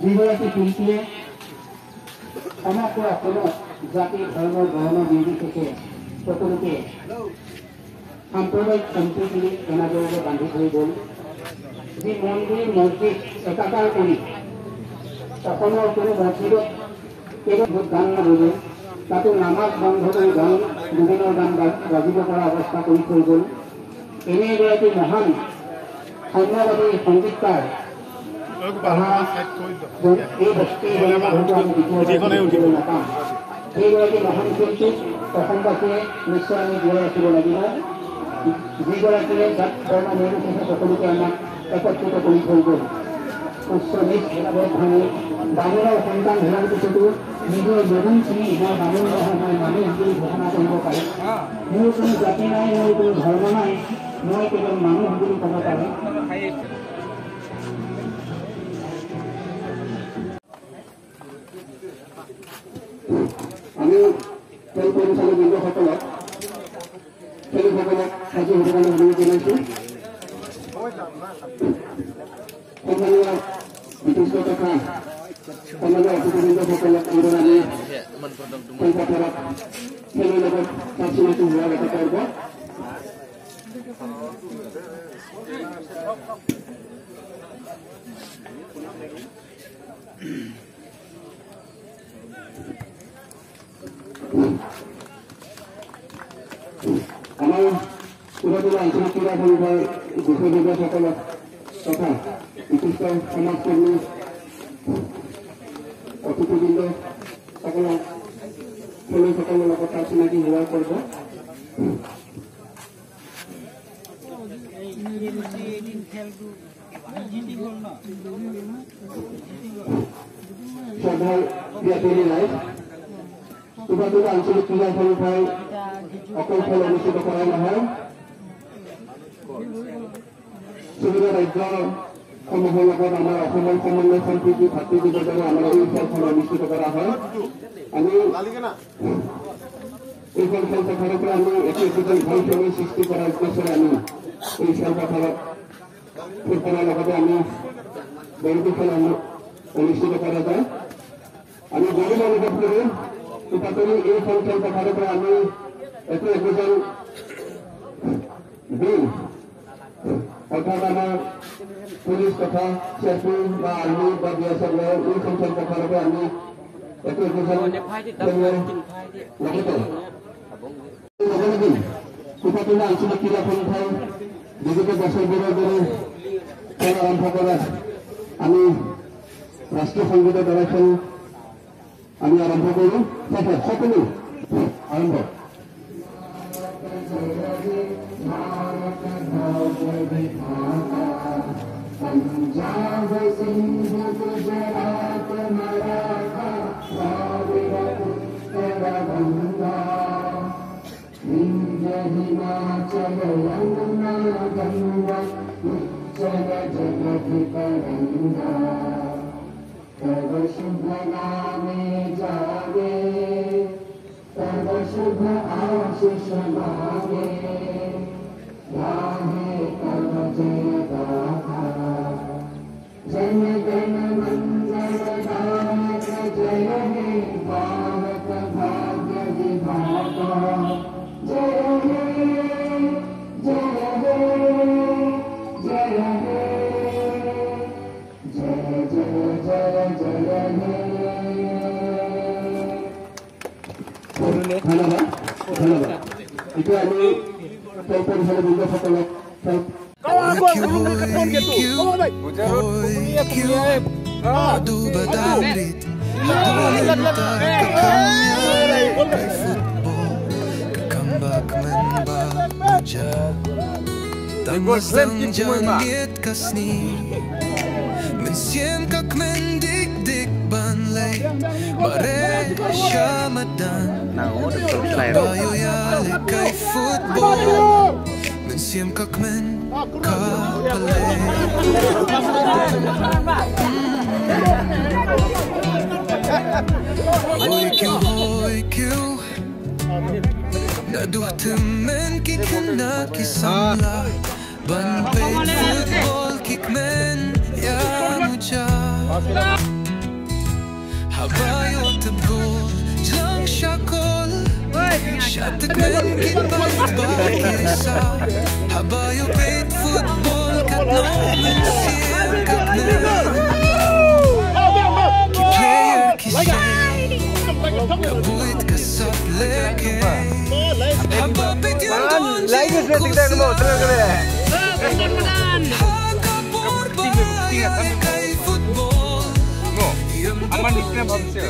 যিগৰাকী শিল্পীয়ে সমগ্ৰ অসমত জাতি ধৰ্ম বৰ্ণ নিৰ্বিশেষে সকলোকে সাম্প্ৰদায়িক সম্প্ৰীতি এনাদৰেৰে বান্ধি থৈ গ'ল। যি মন্দিৰ মছজিদ একাকাৰ কৰি অসমৰ কোনো মছজিদত কেৱল গান নবজে, তাতো নামাজ বন্ধ কৰি গান জুবিনৰ গান বাজিব পৰা অৱস্থা কৰি থৈ গ'ল। এনে এগৰাকী মহান সাম্যবাদী সংগীতকাৰ এই বস্তুৰ হয়তো আমি দেখিবলৈ নাপাম। সেইগৰাকী মহান শিল্পীক অসমবাসীয়ে নিশ্চয় আমি জীয়াই ৰাখিব লাগিব, যিগৰাকীয়ে জাত ধৰ্ম নিৰ্বিশেষে সকলোকে আমাক একত্ৰিত কৰি থৈ গ'ল। উচ্চ নিজ ভেদাভেদ ভাঙি বামুণৰ সন্তান হোৱাৰ পিছতো নিজৰ জীৱন চিনি মই বামুণ নহয়, মই মানুহ বুলি ঘোষণা কৰিব পাৰে। মোৰ কোনো জাতি নাই, মোৰ কোনো ধৰ্ম নাই, মই কেৱল মানুহ বুলি ক'ব পাৰে। আমি খেল পৰিচালক বৃন্দসকলক খেলুৱৈসকলক সাজু হ'বৰ কাৰণে অনুৰোধ জনাইছোঁ। সন্মানীয় বিশিষ্ট তথা সন্মানীয় অতিথিবৃন্দসকলক অনুৰোধ খেলপথাৰত খেলৰ লগত চিনাকি হোৱাৰ এটা কৰিব। আমাৰ পুৰাতন আঞ্চলিক ক্ৰীড়া সমিতিৰ বিষয়ববীয়াসকলক তথা বিশিষ্ট সমাজকৰ্মী অতিথিবৃন্দসকলক খেলুৱৈসকলৰ লগত তাৰ চিনাকি হোৱাৰ কৰিব। শ্ৰদ্ধাৰ প্ৰিয়াতনী ৰাইজ, পুৰাতন আঞ্চলিক ক্ৰীড়া সমিতিৰ অকল খেল অনুষ্ঠিত কৰাই নহয়, চুবুৰীয়া ৰাজ্যসমূহৰ লগত আমাৰ অসমৰ সমন্বয় সম্প্ৰীতি ভাতৃত্বৰ দ্বাৰা আমাৰ এই খেলখন অনুষ্ঠিত কৰা হয়। আমি এইখন খেলপথাৰৰ পৰা আমি একোজন ভাল খেলুৱৈ সৃষ্টি কৰাৰ উদ্দেশ্যৰে আমি এই খেলপথাৰত ফুটবলৰ লগতে আমি বহুতো খেল অনুষ্ঠিত কৰা যায়। আমি গৌৰৱ অনুভৱ কৰোঁ পুৰাতনী এইখন খেলপথাৰৰ পৰা আমি একোজন বীৰ অৰ্থাৎ আমাৰ পুলিচ তথা চেফি বা আৰ্মি বা BSF এইখন খেলপথাৰৰ পৰা আমি একোজন খেলুৱৈ লগতে পুৰাতনী আঞ্চলিক ক্ৰীড়া সমিতিৰ বিগত বছৰবোৰৰ দৰে খেল আৰম্ভ কৰা আমি ৰাষ্ট্ৰীয় সংগীতৰ দ্বাৰা খেল আমি আৰম্ভ কৰোঁ। সকলো আৰম্ভ। पंजाब सिंध गुजरात मराठा द्राविड़ उत्तर गंगा विंध्य हिमाचल यमुना गंगा उच्चल जगति तरंगा तव शुभ नामे जागे तव शुभ आशीष मागे गाहे तव जय गाथा जन गण मंगलदायक जय हे भारत भाग्य विधाता जय हे जय हे जय हे जय जय जय जय हे। धन्यवाद धन्यवाद। এতিয়া আমি খেল পৰিচালক বৃন্দসকলক Mensiam kak mendik-dik banlay Mare Shamadan Bayo yalik kay football Mensiam kak men kapalay Hoy kyu Naduh temen kikna kisamla Ban play football kick men Ya Georgia Habayo tabo Jang shakol Shatak men kitbait bakisa Habayo paid football Kat nomen siya kat na Ki player kisay Kabuit kasap leke Habapit yung doon siya Hagapur ba kay football Ang manis na ba siya?